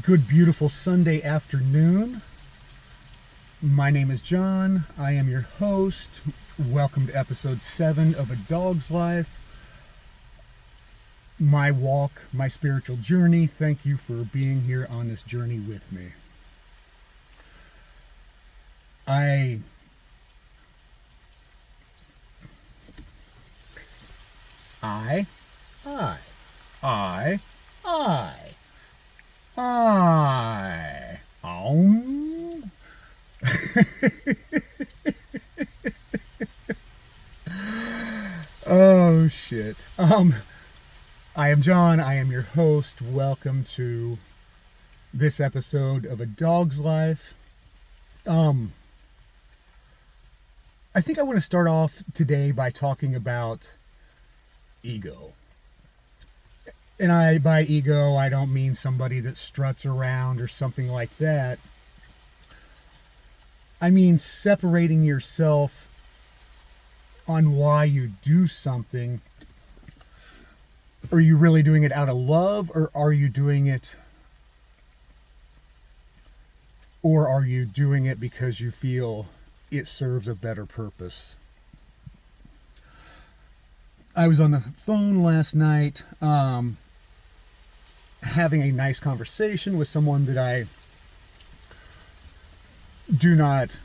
Good, beautiful Sunday afternoon. My name is John. I am your host. Welcome to episode 7 of A Dog's Life. My walk, my spiritual journey. Thank you for being here on this journey with me. I I I Oh shit. I am John. I am your host. Welcome to this episode of A Dog's Life. I think I want to start off today by talking about ego. And by ego, I don't mean somebody that struts around or something like that. I mean separating yourself on why you do something. Are you really doing it out of love, or are you doing it because you feel it serves a better purpose? I was on the phone last night, having a nice conversation with someone that I do not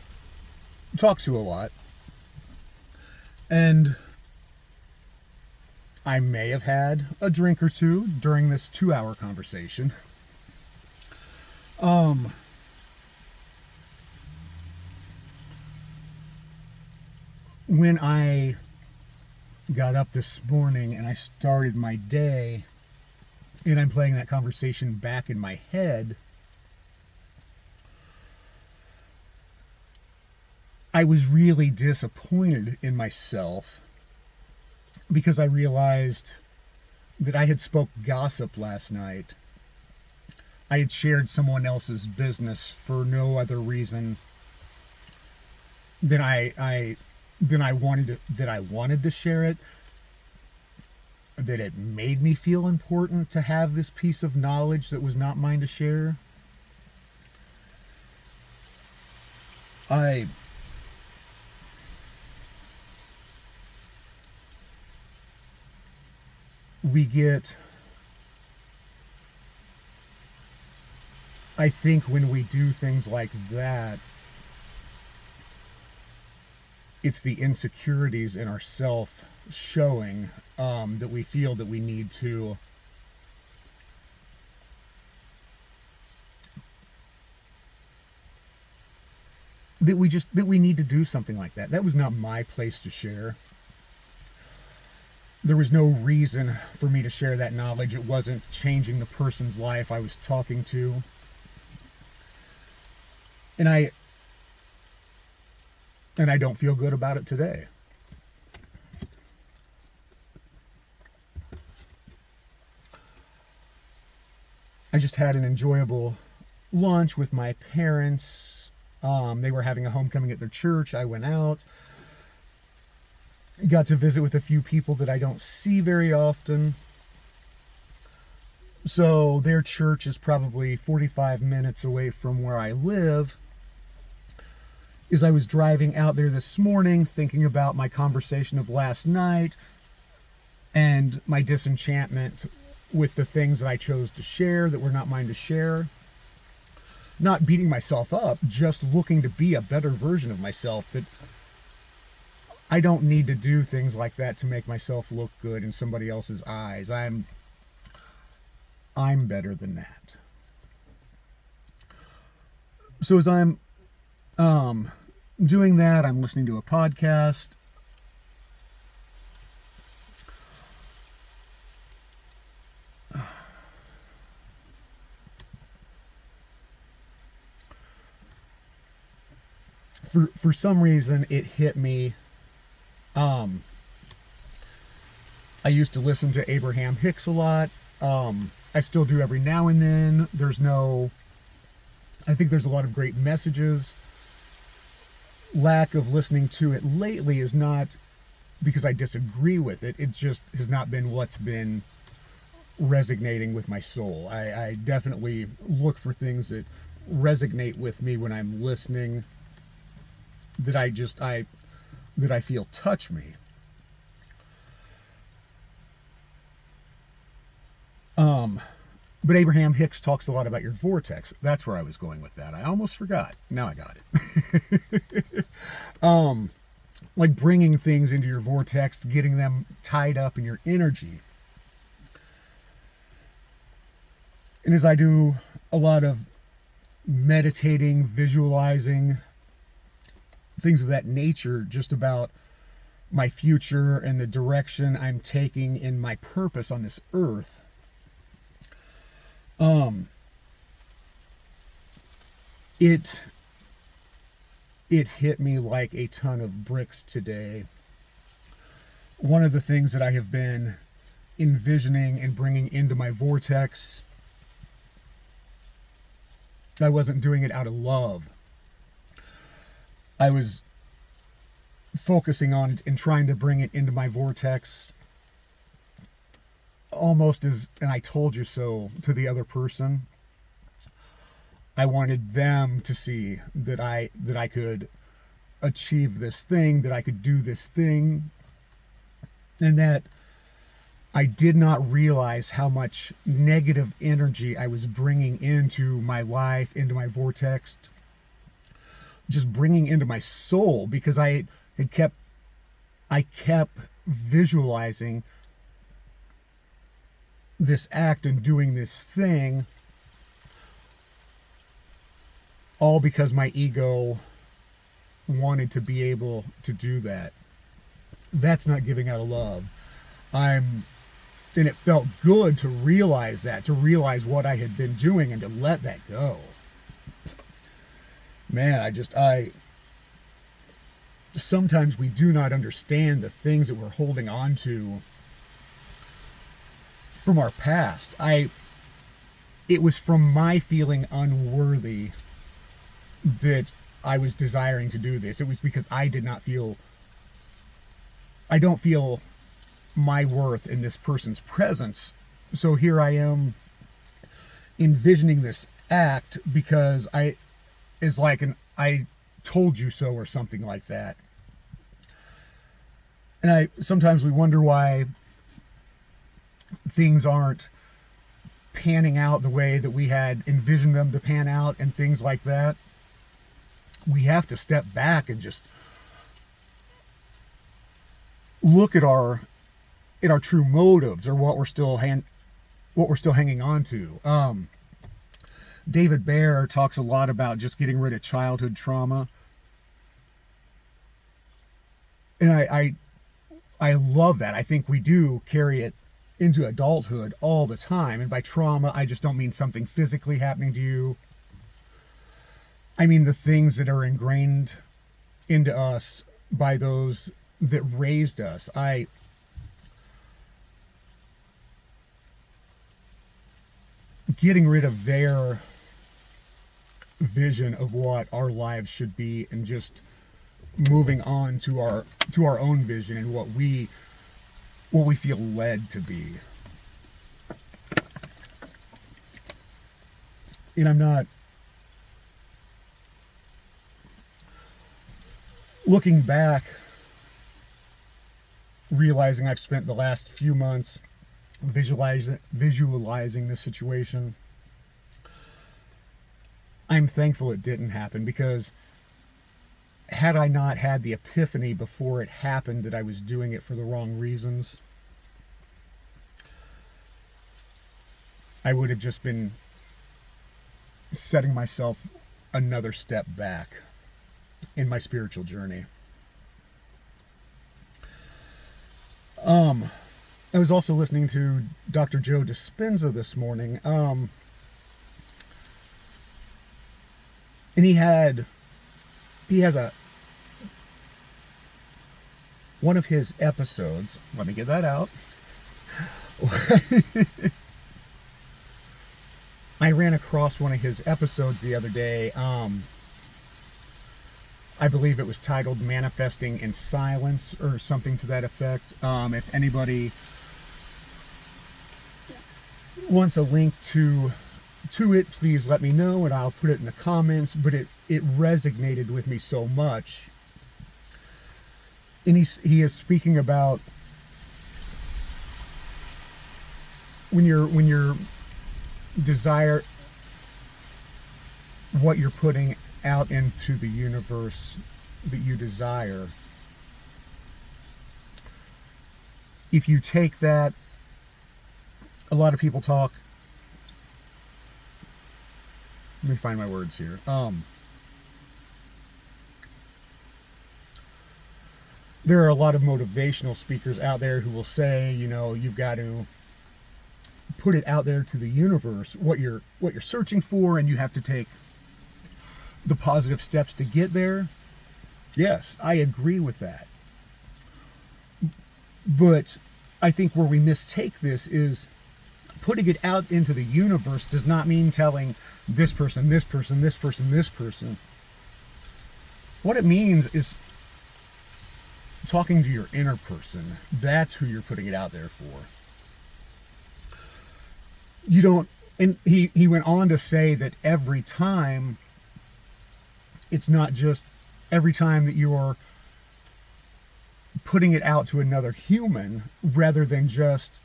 talk to a lot. And I may have had a drink or two during this 2-hour conversation. When I got up this morning and I started my day, and I'm playing that conversation back in my head, I was really disappointed in myself because I realized that I had spoke gossip last night. I had shared someone else's business for no other reason than I wanted to share it. That it made me feel important to have this piece of knowledge that was not mine to share. I think when we do things like that, it's the insecurities in ourself showing, that we feel that we need to that we need to do something like that. That was not my place to share. There was no reason for me to share that knowledge. It wasn't changing the person's life I was talking to. And I don't feel good about it today. I just had an enjoyable lunch with my parents. They were having a homecoming at their church. I went out. Got to visit with a few people that I don't see very often. So their church is probably 45 minutes away from where I live. As I was driving out there this morning, thinking about my conversation of last night and my disenchantment with the things that I chose to share that were not mine to share. Not beating myself up, just looking to be a better version of myself. That I don't need to do things like that to make myself look good in somebody else's eyes. I'm better than that. So as I'm doing that, I'm listening to a podcast. For some reason, it hit me. I used to listen to Abraham Hicks a lot. I still do every now and then. I think there's a lot of great messages. Lack of listening to it lately is not because I disagree with it. It just has not been resonating with my soul. I definitely look for things that resonate with me when I'm listening, that I feel touch me. But Abraham Hicks talks a lot about your vortex. That's where I was going with that. I almost forgot. Now I got it. Like bringing things into your vortex, getting them tied up in your energy. And as I do a lot of meditating, visualizing, things of that nature, just about my future and the direction I'm taking in my purpose on this earth, it hit me like a ton of bricks today. One of the things that I have been envisioning and bringing into my vortex, I wasn't doing it out of love. I was focusing on it and trying to bring it into my vortex almost as an I told you so to the other person. I wanted them to see that I could achieve this thing, that I could do this thing, and that I did not realize how much negative energy I was bringing into my life, into my vortex, just bringing into my soul, because I kept visualizing this act and doing this thing, all because my ego wanted to be able to do that. That's not giving out of love. And it felt good to realize that, to realize what I had been doing and to let that go. Man, sometimes we do not understand the things that we're holding on to from our past. It was from my feeling unworthy that I was desiring to do this. It was because I don't feel my worth in this person's presence. So here I am envisioning this act because it's like I told you so or something like that. And sometimes we wonder why things aren't panning out the way that we had envisioned them to pan out and things like that. We have to step back and just look at our true motives, or what we're still hanging on to. David Baer talks a lot about just getting rid of childhood trauma, and I love that. I think we do carry it into adulthood all the time. And by trauma, I just don't mean something physically happening to you. I mean the things that are ingrained into us by those that raised us. Getting rid of their vision of what our lives should be and just moving on to our own vision and what we feel led to be. And I'm not looking back, realizing I've spent the last few months visualizing this situation. I'm thankful it didn't happen, because had I not had the epiphany before it happened that I was doing it for the wrong reasons, I would have just been setting myself another step back in my spiritual journey. I was also listening to Dr. Joe Dispenza this morning, and he has one of his episodes. Let me get that out. I ran across one of his episodes the other day. I believe it was titled Manifesting in Silence or something to that effect. If anybody wants a link to it, please let me know and I'll put it in the comments. But it resonated with me so much. And he is speaking about when you're desire what you're putting out into the universe that you desire. If you take that, a lot of people talk. Let me find my words here. There are a lot of motivational speakers out there who will say, you know, you've got to put it out there to the universe, what you're searching for, and you have to take the positive steps to get there. Yes, I agree with that. But I think where we mistake this is putting it out into the universe does not mean telling this person, this person, this person, this person. What it means is talking to your inner person. That's who you're putting it out there for. You don't, and he went on to say that every time, it's not just every time that you're putting it out to another human rather than just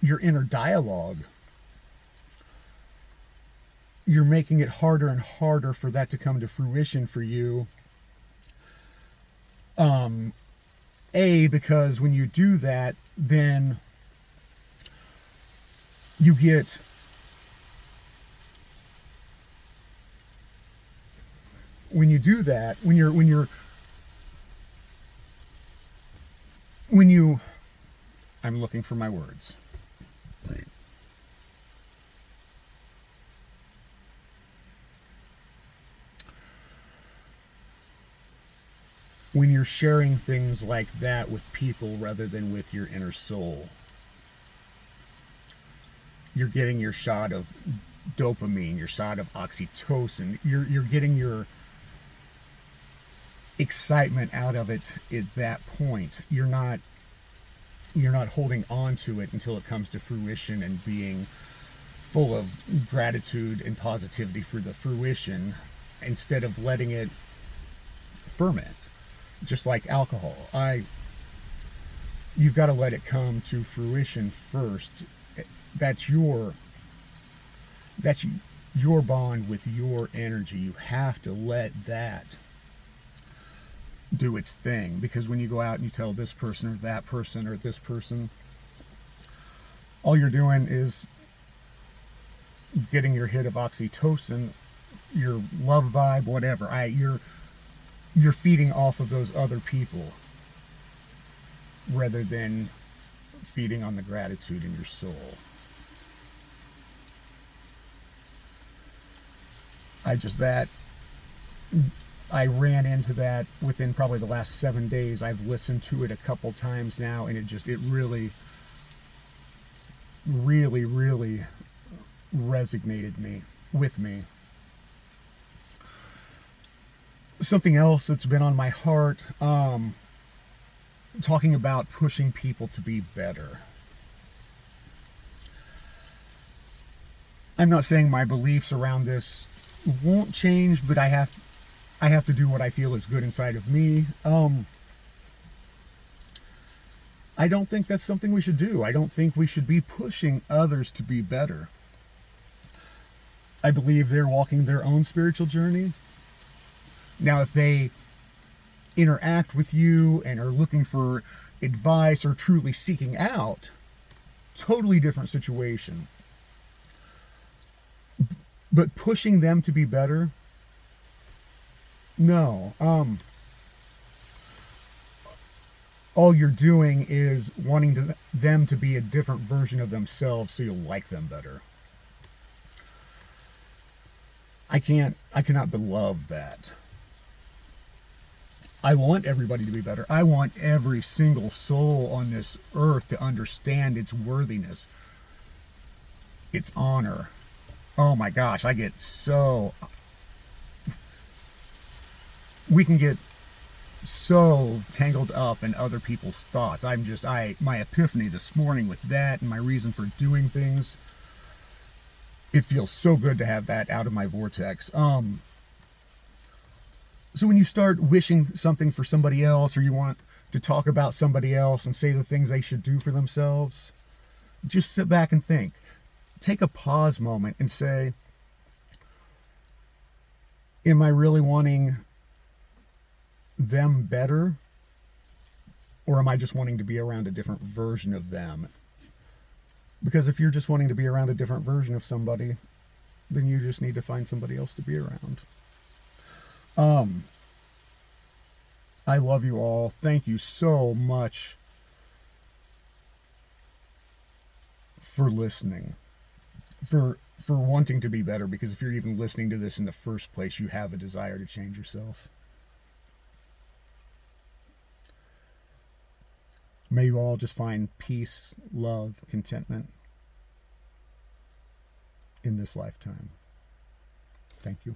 your inner dialogue. You're making it harder and harder for that to come to fruition for you. Because when you do that, then you get when I'm looking for my words. When you're sharing things like that with people rather than with your inner soul, you're getting your shot of dopamine, your shot of oxytocin. You're getting your excitement out of it at that point. You're not holding on to it until it comes to fruition and being full of gratitude and positivity for the fruition, instead of letting it ferment. Just like alcohol, you've got to let it come to fruition first. That's your bond with your energy. You have to let that do its thing, because when you go out and you tell this person or that person or this person, all you're doing is getting your hit of oxytocin, your love vibe, whatever. You're feeding off of those other people rather than feeding on the gratitude in your soul. I ran into that within probably the last 7 days. I've listened to it a couple times now, and it really, really, really resonated with me. Something else that's been on my heart, talking about pushing people to be better. I'm not saying my beliefs around this won't change, but I have to do what I feel is good inside of me. I don't think that's something we should do. I don't think we should be pushing others to be better. I believe they're walking their own spiritual journey. Now, if they interact with you and are looking for advice or truly seeking out, totally different situation. But pushing them to be better, no. All you're doing is wanting them to be a different version of themselves so you'll like them better. I cannot beloved that. I want everybody to be better. I want every single soul on this earth to understand its worthiness, its honor. Oh my gosh, we can get so tangled up in other people's thoughts. My epiphany this morning with that and my reason for doing things. It feels so good to have that out of my vortex. So when you start wishing something for somebody else, or you want to talk about somebody else and say the things they should do for themselves, just sit back and think. Take a pause moment and say, am I really wanting them better? Or am I just wanting to be around a different version of them? Because if you're just wanting to be around a different version of somebody, then you just need to find somebody else to be around. I love you all. Thank you so much for listening, for wanting to be better, because if you're even listening to this in the first place, you have a desire to change yourself. May you all just find peace, love, contentment in this lifetime. Thank you.